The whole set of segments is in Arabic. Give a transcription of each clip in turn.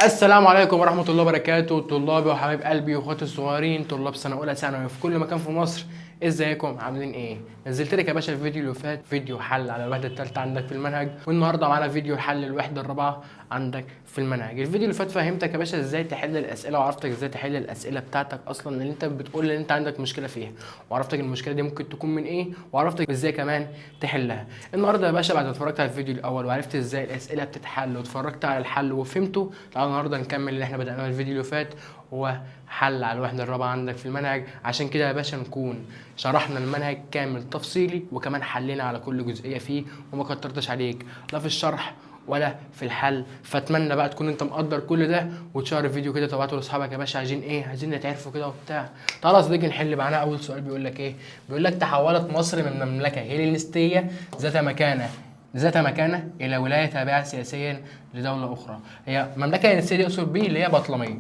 السلام عليكم ورحمة الله وبركاته، طلابي وحبايب قلبي واخواتي الصغيرين، طلاب سنة أولى ثانوي في كل مكان في مصر. ازيكم عاملين ايه؟ نزلت لك يا باشا الفيديو اللي فات فيديو حل على الوحدة الثالثة عندك في المنهج، والنهارده معانا فيديو حل الوحدة الرابعة عندك في المنهج. الفيديو اللي فات فهمتك يا باشا ازاي تحل الأسئلة، وعرفتك ازاي تحل الأسئلة بتاعتك أصلا اللي انت بتقول ان انت عندك مشكلة فيها، وعرفتك المشكلة دي ممكن تكون من ايه، وعرفتك ازاي كمان تحلها. النهارده يا باشا بعد ما اتفرجت على الفيديو الأول وعرفت ازاي الأسئلة بتتحل واتفرجت على الحل وفهمته، تعالى النهارده نكمل اللي احنا بدأناه الفيديو اللي فات، هو حل على الوحدة الرابعة عندك في المنهج. عشان كده يا باشا نكون شرحنا المنهج كامل تفصيلي، وكمان حلينا على كل جزئية فيه وما كترتش عليك لا في الشرح ولا في الحل. فاتمنى بقى تكون انت مقدر كل ده وتشير الفيديو كده تبعته لاصحابك يا باشا. عايزين ايه؟ عايزين نتعرفوا كده وبتاع. تعالى يا صديقي نحل معانا اول سؤال. بيقول لك ايه؟ بيقول لك تحولت مصر من مملكة هيلينستية ذات مكانة إلى ولاية تابعة سياسيا لدولة أخرى. هي مملكة هيلينستية دي أقصد بيه اللي هي بطلمية.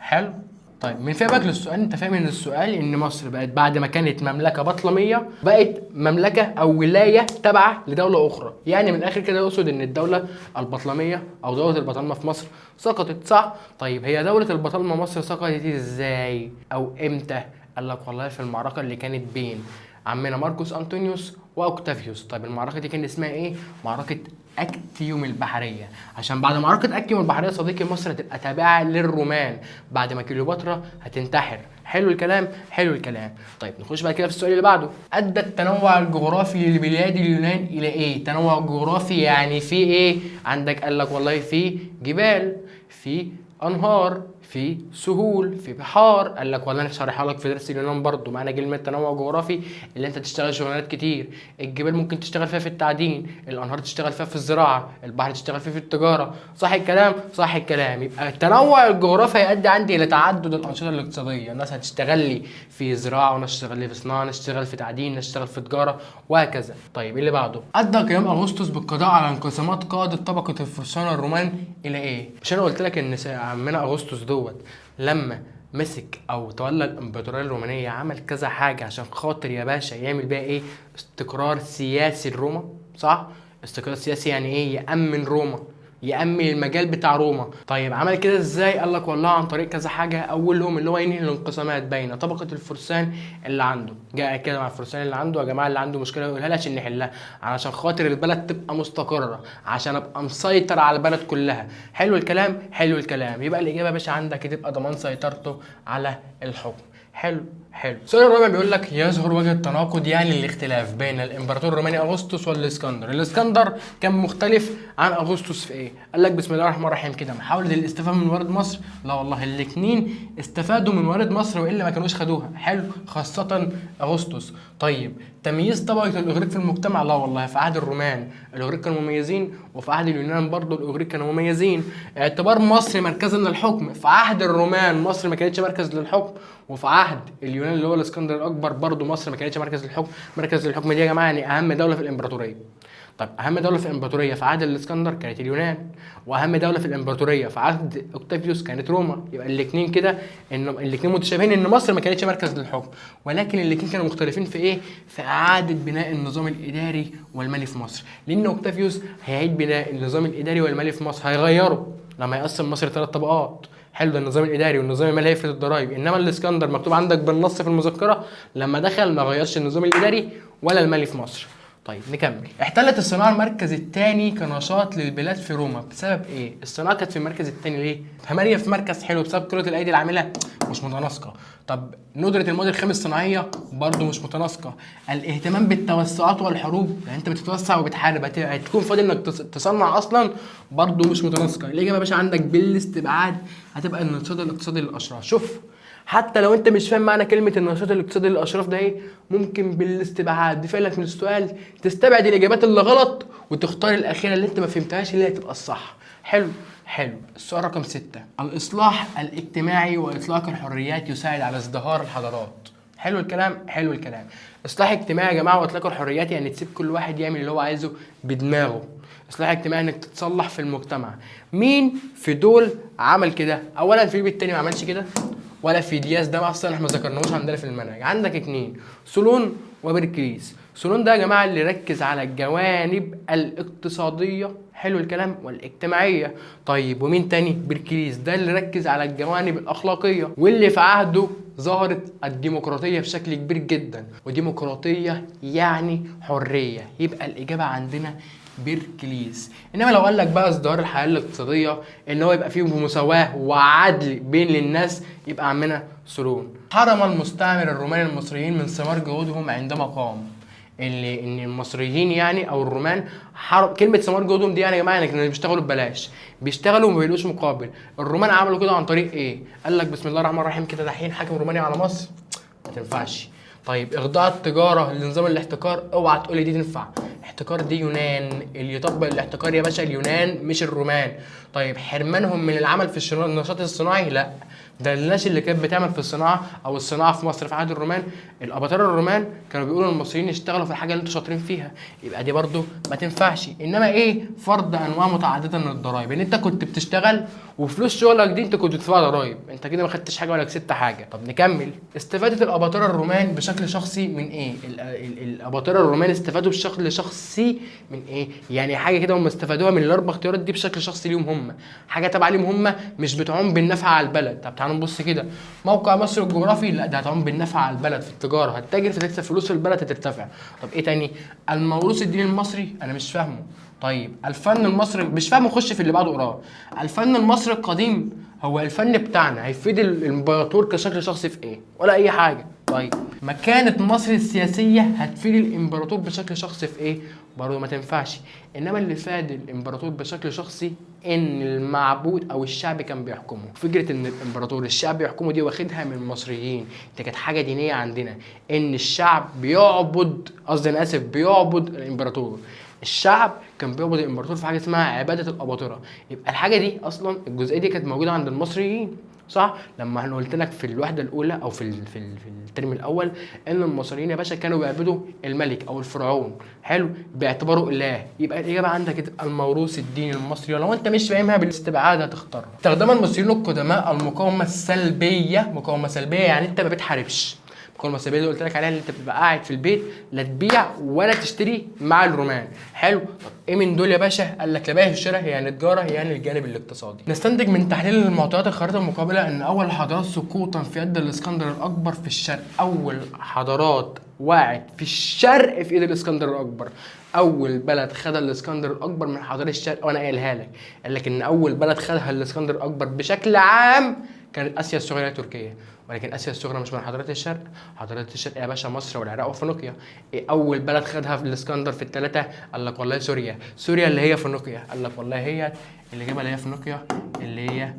حلو؟ طيب من فهمك للسؤال انت فاهم ان السؤال ان مصر بقت بعد ما كانت مملكه بطلميه بقت مملكه او ولايه تابعه لدوله اخرى. يعني من الاخر كده يقصد ان الدوله البطلميه او دوله البطالمه في مصر سقطت، صح؟ طيب هي دوله البطالمه مصر سقطت ازاي او امتى؟ قال لك والله في المعركه اللي كانت بين عمنا ماركوس انطونيوس واوكتافيوس. طيب المعركه دي كان اسمها ايه؟ معركه اكتيوم البحريه. عشان بعد معركه اكتيوم البحريه صديقي مصر هتبقى تابعه للرومان بعد ما كليوباترا هتنتحر. حلو الكلام؟ حلو الكلام. طيب نخش بعد كده في السؤال اللي بعده. ادى التنوع الجغرافي لبلاد اليونان الى ايه؟ تنوع جغرافي يعني في ايه؟ عندك قال لك والله في جبال، في انهار، في سهول، في بحار. قال لك والله انا شارحها لك في درس اليونان برضو. معنى كلمه تنوع جغرافي اللي انت تشتغل شغلانات كتير. الجبال ممكن تشتغل فيها في التعدين، الانهار تشتغل فيها في الزراعه، البحر تشتغل فيه في التجاره. صح الكلام؟ صح الكلام. يبقى التنوع الجغرافي هيؤدي عندي الى تعدد الانشطه الاقتصاديه. الناس هتشتغل لي في زراعه، وناس تشتغل لي في صناعه، ناس تشتغل في تعدين، ناس تشتغل في تجاره، وهكذا. طيب اللي بعده. ادى قيام اغسطس بالقضاء على انقسامات قاده طبقه الفرسان الرومان الى ايه؟ مش انا قلت لك ان عمنا اغسطس دوت لما مسك او تولى الامبراطوريه الرومانيه عمل كذا حاجه عشان خاطر يا باشا يعمل بيها ايه؟ استقرار سياسي لروما، صح؟ استقرار سياسي يعني ايه؟ يامن روما، يامن المجال بتاع روما. طيب عمل كده ازاي؟ قال لك والله عن طريق كذا حاجه، اولهم اللي هو ينهي الانقسامات بين طبقه الفرسان اللي عنده. جاء كده مع الفرسان اللي عنده، يا جماعه اللي عنده مشكله يقولها لي عشان نحلها، علشان خاطر البلد تبقى مستقره، عشان ابقى مسيطر على البلد كلها. حلو الكلام؟ حلو الكلام. يبقى الاجابه يا باشا عندك تبقى ضمان سيطرته على الحكم. حلو حلو. السؤال الرابع بيقول لك يظهر وجه التناقض يعني الاختلاف بين الامبراطور الروماني اغسطس والاسكندر. الاسكندر كان مختلف عن اغسطس في ايه؟ قال لك بسم الله الرحمن الرحيم كده محاوله الاستفاده من موارد مصر. لا والله الاثنين استفادوا من موارد مصر والا ما كانوش خدوها. حلو، خاصه اغسطس. طيب تمييز طبقه الاغريق في المجتمع. لا والله في عهد الرومان الاغريق كانوا مميزين، وفي عهد اليونان برضه الاغريق كانوا مميزين. اعتبار مصر مركزا للحكم. في عهد الرومان مصر ما كانتش مركز للحكم، وفي عهد اليونان اللي هو الاسكندر الاكبر برضه مصر ما كانتش مركز للحكم. مركز للحكم دي يا جماعه يعني اهم دوله في الامبراطوريه. طب اهم دوله في الامبراطوريه في عهد الاسكندر كانت اليونان، واهم دوله في الامبراطوريه في عهد اوكتافيوس كانت روما. يبقى الاثنين كده ان الاثنين متشابهين ان مصر ما كانتش مركز للحكم، ولكن الاثنين كانوا مختلفين في ايه؟ في اعاده بناء النظام الاداري والمالي في مصر. لان اوكتافيوس هيعيد بناء النظام الاداري والمالي في مصر، هيغيره لما يقسم مصر 3 طبقات. حلو، ده النظام الاداري والنظام المالي هيفرض الضرايب. انما الاسكندر مكتوب عندك بالنص في المذكره لما دخل ما غيرش النظام الاداري ولا المالي في مصر. طيب نكمل. احتلت الصناعه المركز الثاني كنشاط للبلاد في روما بسبب ايه؟ الصناعه كانت في المركز الثاني ليه؟ فماليه في مركز حلو بسبب كره الايدي العامله مش متناسقه. طب ندره المواد الخام الصناعيه برضه مش متناسقه. الاهتمام بالتوسعات والحروب، يعني انت بتتوسع وبتحارب هتكون فاضي انك تصنع اصلا، برضه مش متناسقه. الاجابه يا باشا عندك بالاستبعاد هتبقى النشاط الاقتصادي للاشراف. شوف حتى لو انت مش فاهم معنى كلمه النشاط الاقتصادي للاشراف ده ايه، ممكن بالاستبعاد دفع لك من السؤال تستبعد الاجابات اللي غلط وتختار الاخيره اللي انت ما فهمتهاش اللي هي تبقى الصح. حلو حلو. السؤال رقم 6. الاصلاح الاجتماعي واطلاق الحريات يساعد على ازدهار الحضارات. حلو الكلام؟ حلو الكلام. اصلاح اجتماعي يا جماعه واطلاق الحريات يعني تسيب كل واحد يعمل اللي هو عايزه بدماغه. اصلاح اجتماعي انك تتصلح في المجتمع. مين في دول عمل كده؟ اولا فيليب التاني ما عملش كده، ولا فيدياس ده اصلا احنا ما ذكرناهوش عندنا في المنهج. عندك 2 سولون وبركليس. سولون ده يا جماعه اللي ركز على الجوانب الاقتصاديه، حلو الكلام، والاجتماعيه. طيب ومين تاني؟ بيركليز ده اللي ركز على الجوانب الاخلاقيه، واللي في عهده ظهرت الديمقراطيه بشكل كبير جدا. وديمقراطيه يعني حريه، يبقى الاجابه عندنا بيركليز. انما لو قال لك بقى ازدهار الحياه الاقتصاديه ان هو يبقى فيه مساواه وعدل بين الناس، يبقى عمنا سولون. حرم المستعمر الروماني المصريين من ثمار جهودهم عندما قام. ان المصريين يعني او الرومان حرم كلمه ثمار جهودهم دي، يعني يا جماعه يعني كانوا بيشتغلوا ببلاش، بيشتغلوا وما بيلاقوش مقابل. الرومان عملوا كده عن طريق ايه؟ قال لك بسم الله الرحمن الرحيم كده دحين حاكم روماني على مصر، ما تنفعش. طيب اخضاع التجاره لنظام الاحتكار، اوعى تقول لي دي تنفع. احتكار دي يونان، اللي يطبق الاحتكار يا باشا اليونان مش الرومان. طيب حرمانهم من العمل في النشاط الصناعي، لا، ده الناس اللي كانت بتعمل في الصناعه او الصناعه في مصر في عهد الرومان، الاباطره الرومان كانوا بيقولوا للمصريين يشتغلوا في الحاجه اللي انتوا شاطرين فيها، يبقى دي برضو ما تنفعش. انما ايه؟ فرض انواع متعدده من الضرائب، ان انت كنت بتشتغل وفلوس شغلك دي انت كنت بتدفع ضرائب، انت كده ما خدتش حاجه ولا كسبت حاجه. طب نكمل. استفادت الاباطره الرومان بشكل شخصي من ايه؟ الاباطره الرومان استفادوا بشكل شخصي من ايه؟ يعني حاجه كده هم استفادوها من الاربع اختيارات دي بشكل شخصي ليهم هم، حاجه تبع ليهم هم، مش بتعوم بالنفع على البلد. طب تعالوا نبص كده، موقع مصر الجغرافي، لا ده هتعوم بالنفع على البلد في التجاره، هتتاجر فتكسب فلوس في البلد هترتفع. طب ايه تاني؟ الموروث الديني المصري، انا مش فاهمه. طيب الفن المصري، مش فاهمه، خش في اللي بعده اقراه. الفن المصري القديم، هو الفن بتاعنا هيفيد الامبراطور كشكل شخصي في ايه؟ ولا اي حاجه. طيب مكانة مصر السياسية هتفيد الامبراطور بشكل شخصي في ايه؟ برضه ما تنفعش. انما اللي فاد الامبراطور بشكل شخصي ان المعبود او الشعب كان بيحكمه. فكره ان الامبراطور الشعب يحكمه دي واخدها من المصريين، دي كانت حاجه دينيه عندنا، ان الشعب بيعبد، قصدي انا اسف، بيعبد الامبراطور. الشعب كان بيعبد الامبراطور في حاجه اسمها عباده الاباطره. يبقى الحاجه دي اصلا الجزئيه دي كانت موجوده عند المصريين، صح؟ لما انا قلت لك في الوحده الاولى او في الترم الاول ان المصريين يا باشا كانوا بيعبدوا الملك او الفرعون، حلو، باعتباره اله. يبقى الاجابه عندك الموروث الديني المصري، ولو انت مش فاهمها بالاستبعاد هتختارها. استخدم المصريين القدماء المقاومه السلبيه، مقاومه سلبيه يعني انت ما بتحاربش. المقاومه السلبيه اللي قلت لك عليها اللي انت بتبقى قاعد في البيت لا تبيع ولا تشتري مع الرومان، حلو. طب ايه من دول يا باشا؟ قال لك لا بيع الشراء يعني التجاره يعني الجانب الاقتصادي. نستنتج من تحليل المعطيات الخريطه المقابله ان اول حضارات سقوطا في يد الاسكندر الاكبر في الشرق، اول حضارات وقعت في الشرق في ايد الاسكندر الاكبر. اول بلد خدها الاسكندر الاكبر من حضاره الشرق، وانا قايلها لك، قال لك ان اول بلد خدها الاسكندر الاكبر بشكل عام كانت اسيا الصغرى تركيا، ولكن اسيا الصغرى مش من حضارات الشرق. حضارات الشرق يا باشا مصر والعراق وفينيقيا. إيه اول بلد خدها في الاسكندر في الثلاثه؟ قال لك والله سوريا. سوريا اللي هي فينيقيا، قال لك والله هي الاجابه اللي هي فينيقيا اللي هي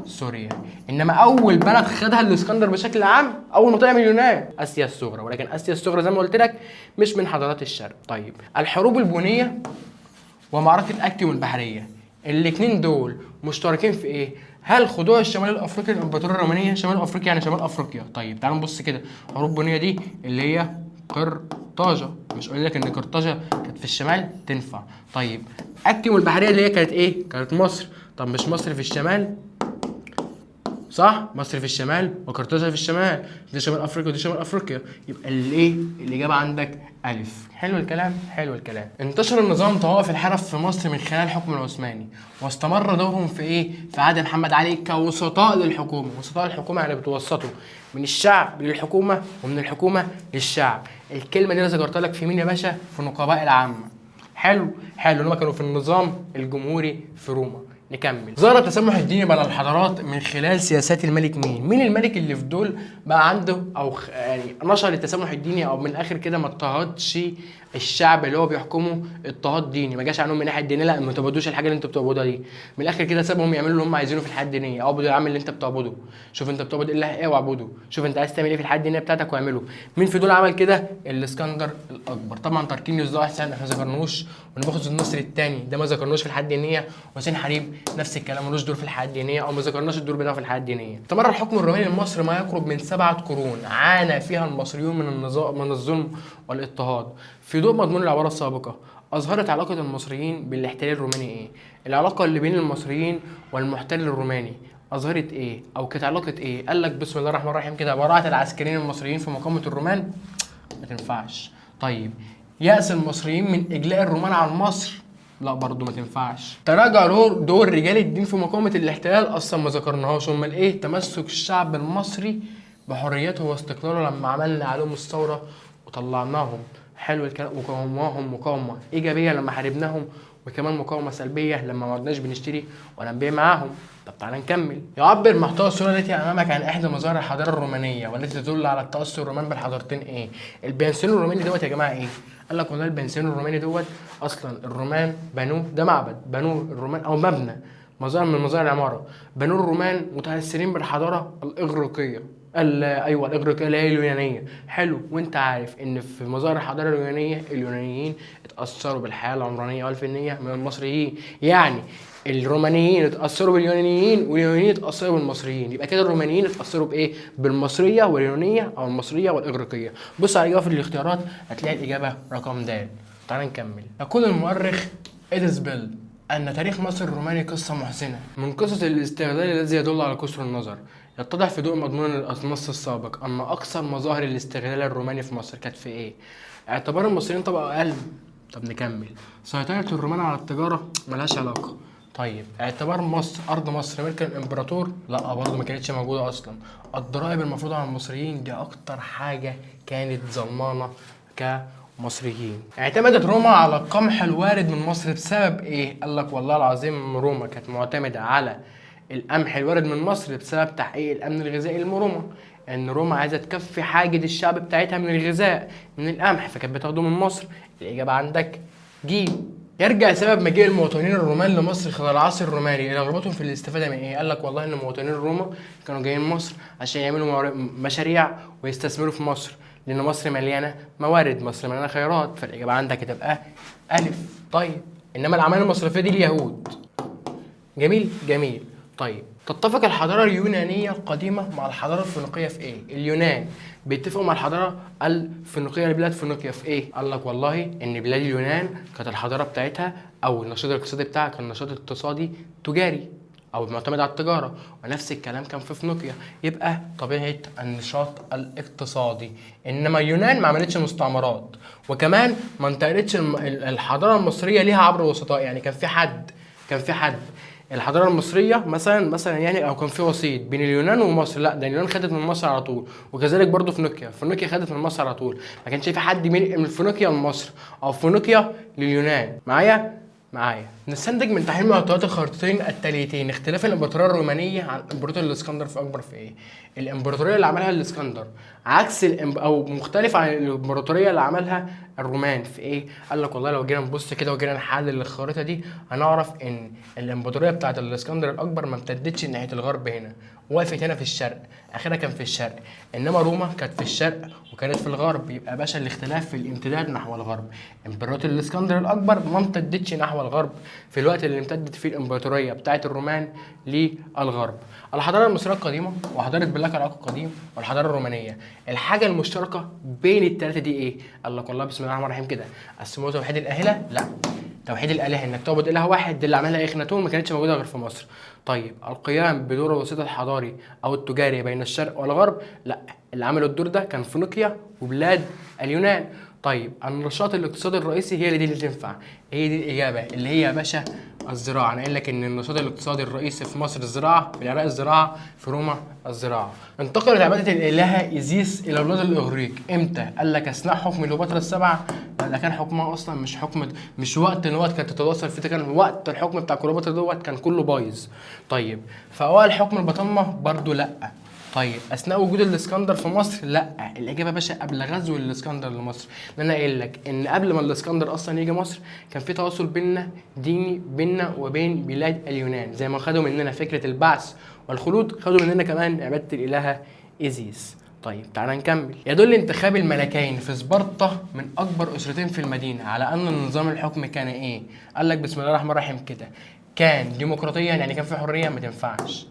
سوريا. انما اول بلد خدها الاسكندر بشكل عام اول ما طلع من اليونان اسيا الصغرى، ولكن اسيا الصغرى زي ما قلت لك مش من حضارات الشرق. طيب الحروب البونيه ومعركه اكتيوم البحريه، الاثنين دول مشتركين في ايه؟ هل خضوع الشمال الافريقي للامبراطوريه الرومانيه؟ شمال افريقيا يعني شمال افريقيا. طيب تعالوا نبص كده، حروب بونيه دي اللي هي قرطاجه، مش قايل لك ان قرطاجه كانت في الشمال؟ تنفع. طيب اكتيوم البحريه اللي هي كانت ايه؟ كانت مصر. طب مش مصر في الشمال؟ صح، مصر في الشمال وقرطاجة في الشمال، دي شمال افريقيا ودي شمال افريقيا، يبقى الايه؟ الاجابه عندك الف. حلو الكلام، حلو الكلام. انتشر النظام طوائف الحرف في مصر من خلال الحكم العثماني، واستمر دورهم في ايه؟ في عهد محمد علي كوسطاء للحكومه. وسطاء الحكومه يعني بتوسطوا من الشعب للحكومه ومن الحكومه للشعب. الكلمه دي انا ذكرتها لك في مين يا باشا؟ في النقباء العامه. حلو حلو، اللي هم كانوا في النظام الجمهوري في روما. نكمل. ظهر التسامح الديني بين الحضارات من خلال سياسات الملك مين؟ مين الملك اللي في دول بقى عنده او يعني نشر التسامح الديني، او من الاخر كده ما اضطهدش الشعب اللي هو بيحكمه اضطهاد ديني، ما جاش عنهم من ناحيه الدينيه، لا ما تعبدوش الحاجه اللي انتوا بتعبدوها دي، من الاخر كده سابهم يعملوا اللي هم عايزينه في الحياه الدينيه. اعبدوا يا عم اللي انت بتعبده، شوف انت بتعبد اله ايه واعبده، شوف انت عايز تعمل ايه في الحياه الدينيه بتاعتك واعمله. مين في دول عمل كده؟ الاسكندر الاكبر. طبعا تركينيوس ده احسن احنا ما ذكرناهوش، ونبوخذ النصر الثاني ده ما ذكرناهوش في الحياه الدينيه، وحسين حريم نفس الكلام ملوش دور في الحياه الدينيه، او ما ذكرناش الدور بتاعه في الحياه الدينيه. استمر الحكم الروماني لمصر ما يقرب من 7 قرون عانى فيها المصريون من الظلم والاضطهاد. في ضوء مضمون العباره السابقه اظهرت علاقه المصريين بالاحتلال الروماني ايه؟ العلاقه اللي بين المصريين والمحتل الروماني اظهرت ايه؟ او كانت علاقه ايه؟ قال لك بسم الله الرحمن الرحيم كده، براءه العسكريين المصريين في مقاومه الرومان؟ ما تنفعش. طيب يأس المصريين من إجلاء الرومان عن مصر، لا برضه ما تنفعش. تراجع دور رجال الدين في مقاومة الاحتلال، أصلا ما ذكرناهاش. أمال إيه؟ تمسك الشعب المصري بحريته واستقلاله لما عملنا عليهم الثورة وطلعناهم. حلو الكلام. وقاومناهم مقاومة إيجابية لما حاربناهم، وكمان مقاومة سلبية لما ما عدناش بنشتري ولا نبيع معاهم. طب تعالى نكمل. يعبر محتوى الصورة التي أمامك عن إحدى مظاهر الحضارة الرومانية والتي تدل على التأثر الرومان بالحضارتين إيه؟ البيانسيون الروماني دوت يا جماعة إيه؟ قال لك والله البيانسيون الروماني دوت أصلا الرومان بنوه، ده معبد بنوه الرومان أو مبنى، مظاهر من مظاهر العمارة، بنوه الرومان متأثرين بالحضارة الإغريقية. ايوه الاغريقيه اللي هي اليونانيه. حلو. وانت عارف ان في مظاهر الحضاره اليونانيه اليونانيين اتاثروا بالحياه العمرانيه والفنيه من المصريين. يعني الرومانيين اتاثروا باليونانيين واليونانيين اتاثروا بالمصريين، يبقى كده الرومانيين اتاثروا بايه؟ بالمصريه واليونانيه او المصريه والاغريقيه. بص على الاجابه في الاختيارات هتلاقي الاجابه رقم د. تعال نكمل. يقول المؤرخ إديسبيل أن تاريخ مصر الروماني قصة محزنة من قصة الاستغلال الذي يدل على قصر النظر. يتضح في ضوء مضمون النص السابق أن أكثر مظاهر الاستغلال الروماني في مصر كانت في إيه؟ اعتبار المصريين طبقة أقل. طب نكمل. سيطرة الرومان على التجارة ملهاش علاقة. طيب اعتبار مصر أرض مصر ملك الإمبراطور؟ لا برضه ما كانتش موجودة أصلا. الضرائب المفروضة على المصريين دي أكتر حاجة كانت ظلمانة كمصريين. اعتمدت روما على القمح الوارد من مصر بسبب ايه؟ قال لك والله العظيم روما كانت معتمدة على القمح الوارد من مصر بسبب تحقيق الامن الغذائي لروما. ان روما عايزه تكفي حاجه الشعب بتاعتها من الغذاء من القمح، فكانت بتاخده من مصر. الاجابه عندك جيم. يرجع سبب مجيء المواطنين الرومان لمصر خلال العصر الروماني الى رغبتهم في الاستفاده من ايه؟ قال لك والله ان مواطنين روما كانوا جايين مصر عشان يعملوا مشاريع ويستثمروا في مصر، لان مصر مليانه موارد، مصر مليانه خيرات. فالاجابه عندك هتبقى الف. طيب انما الاعمال المصرفيه دي اليهود. جميل جميل. طيب تتفق الحضاره اليونانيه القديمه مع الحضاره الفينيقيه في ايه؟ اليونان بيتفقوا مع الحضاره الفينيقيه لبلاد فينيقيا في ايه؟ قال لك والله ان بلاد اليونان كانت الحضاره بتاعتها او النشاط الاقتصادي بتاعها كان نشاط اقتصادي تجاري او معتمد على التجاره، ونفس الكلام كان في فينيقيا. يبقى طبيعه النشاط الاقتصادي. انما اليونان ما عملتش مستعمرات، وكمان ما انتقلتش الحضاره المصريه ليها عبر وسطاء. يعني كان في حد الحضاره المصريه مثلا يعني، او كان في وسيط بين اليونان ومصر. لا ده اليونان خدت من مصر على طول، وكذلك برضو فينيقيا خدت من مصر على طول. ما كانش في حد من فينيقيا لمصر او فينيقيا لليونان. معايا نستنتج من تحليل معطيات الخريطتين التاليتين اختلاف الامبراطوريه الرومانيه عن الامبراطور الاسكندر في اكبر في ايه؟ الامبراطوريه اللي عملها الاسكندر عكس او مختلف عن الامبراطوريه اللي عملها الرومان في ايه؟ قال لك والله لو جينا نبص كده وجينا نحلل الخريطه دي هنعرف ان الامبراطوريه بتاعت الاسكندر الاكبر ما امتدتش ناحيه الغرب، هنا وقفت هنا في الشرق، اخرها كان في الشرق. انما روما كانت في الشرق وكانت في الغرب. يبقى باشا الاختلاف في الامتداد نحو الغرب. امبراطور الاسكندر الاكبر ما امتدتش نحو الغرب في الوقت اللي امتدت فيه الامبراطوريه بتاعت الرومان للغرب. الحضاره المصريه القديمه وحضاره بلاك العراق القديم والحضاره الرومانيه، الحاجه المشتركه بين الثلاثه دي ايه؟ قال لك والله بسم الله الرحمن الرحيم كده قسموه توحيد الالهه. لا توحيد الالهه انك تعبد اله واحد، دي اللي عملها اخناتون، ما كانتش موجوده غير في مصر. طيب القيام بدور الوسيط الحضاري او التجاري بين الشرق والغرب، لا اللي عملوا الدور ده كان فينيقيا وبلاد اليونان. طيب النشاط الاقتصادي الرئيسي هي اللي تنفع، هي دي الاجابه اللي هي يا باشا الزراعه. انا قايل لك ان النشاط الاقتصادي الرئيسي في مصر الزراعه، في العراق الزراعه، في روما الزراعه. انتقلت عباده الالهه ايزيس الى بلاد الاغريق امتى؟ قال لك اثناء حكم كليوباترا السبعه. ده كان حكمها اصلا مش وقت كانت تتواصل فيه، كان وقت الحكم بتاع كليوباترا دوت كان كله بايظ. طيب في اوائل حكم البطالمه برضو لا. طيب اثناء وجود الاسكندر في مصر، لا الاجابه باشا قبل غزو الاسكندر لمصر. لان انا قايل لك ان قبل ما الاسكندر اصلا يجي مصر كان في تواصل ديني بيننا وبين بلاد اليونان، زي ما خدوا مننا فكره البعث والخلود خدوا مننا كمان عباده الالهه ايزيس. طيب تعالى نكمل. يدل انتخاب الملكين في سبارتا من اكبر اسرتين في المدينه على ان نظام الحكم كان ايه؟ قال لك بسم الله الرحمن الرحيم كده كان ديمقراطيا، يعني كان في حريه ما تنفعش.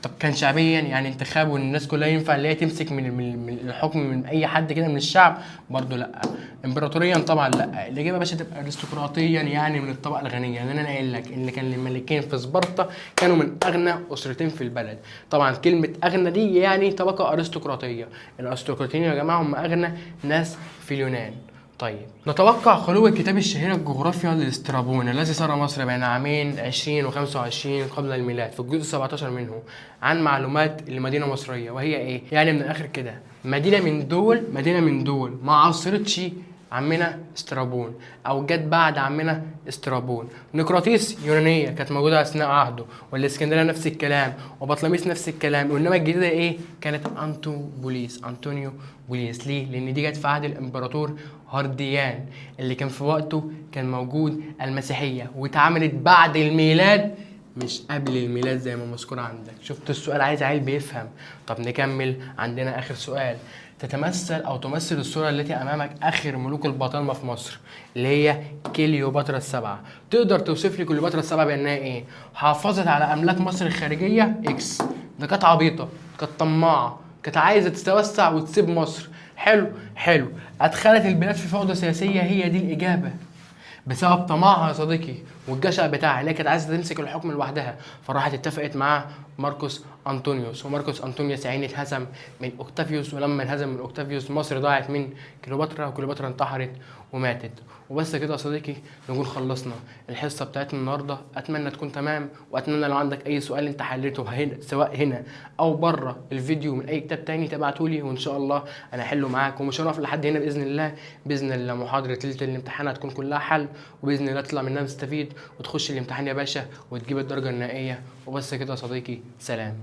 طب كان شعبيا، يعني انتخاب والناس كلها ينفع اللي هي تمسك من الحكم من اي حد كده من الشعب؟ برضه لا. امبراطوريا طبعا لا. الاجابه يا باشا تبقى ارستقراطيا، يعني من الطبقه الغنيه. يعني انا قايل لك ان كان الملكين في سبارتا كانوا من اغنى اسرتين في البلد. طبعا كلمه اغنى دي يعني طبقه ارستقراطيه. الارستقراطيين يا جماعه هم اغنى ناس في اليونان. طيب نتوقع خلو الكتاب الشهير الجغرافيا للاسترابون الذي سار مصر بين عامين 20 و 25 قبل الميلاد في الجزء 17 منه عن معلومات لمدينة مصرية، وهي ايه؟ يعني من الاخر كده مدينة من دول ما عاصرتش عمنا استرابون او جت بعد عمنا استرابون. نقراطيس يونانيه كانت موجوده اثناء عهده، والاسكندريه نفس الكلام، وبطلميس نفس الكلام، وانما الجديده ايه؟ كانت انطونيو بوليس. ليه؟ لان دي جت في عهد الامبراطور هرديان اللي كان في وقته كان موجود المسيحيه، واتعملت بعد الميلاد مش قبل الميلاد زي ما مذكور عندك. شفت السؤال عايز عيل بيفهم. طب نكمل، عندنا اخر سؤال. تمثل الصورة التي أمامك آخر ملوك البطالمة في مصر اللي هي كليوباترا السبعة. تقدر توصف لي كليوباترا السبعة بأنها إيه؟ حافظت على أملاك مصر الخارجية إكس. ده كانت عبيطة، كانت طماعة، كانت عايزة تتوسع وتسيب مصر. حلو. أدخلت البلاد في فوضى سياسية، هي دي الإجابة. بسبب طمعها يا صديقي والجشع بتاعها، اللي كانت عايزه تمسك الحكم لوحدها، فراحت اتفقت مع ماركوس انطونيوس، وماركوس انطونيوس عين اتهزم من اوكتافيوس، ولما انهزم من اوكتافيوس مصر ضاعت من كليوباترا، وكليوباترا انتحرت وماتت. وبس كده يا صديقي نكون خلصنا الحصه بتاعتنا النهارده. اتمنى تكون تمام، واتمنى لو عندك اي سؤال انت حليته هنا سواء هنا او بره الفيديو من اي كتاب تاني تبعتولي، وان شاء الله انا احله معاك. ومش هنقف لحد هنا باذن الله. باذن الله محاضره ليله الامتحان هتكون كلها حل، وباذن الله تطلع منها مستفيد وتخش الامتحان يا باشا وتجيب الدرجه النهائيه. وبس كده يا صديقي، سلام.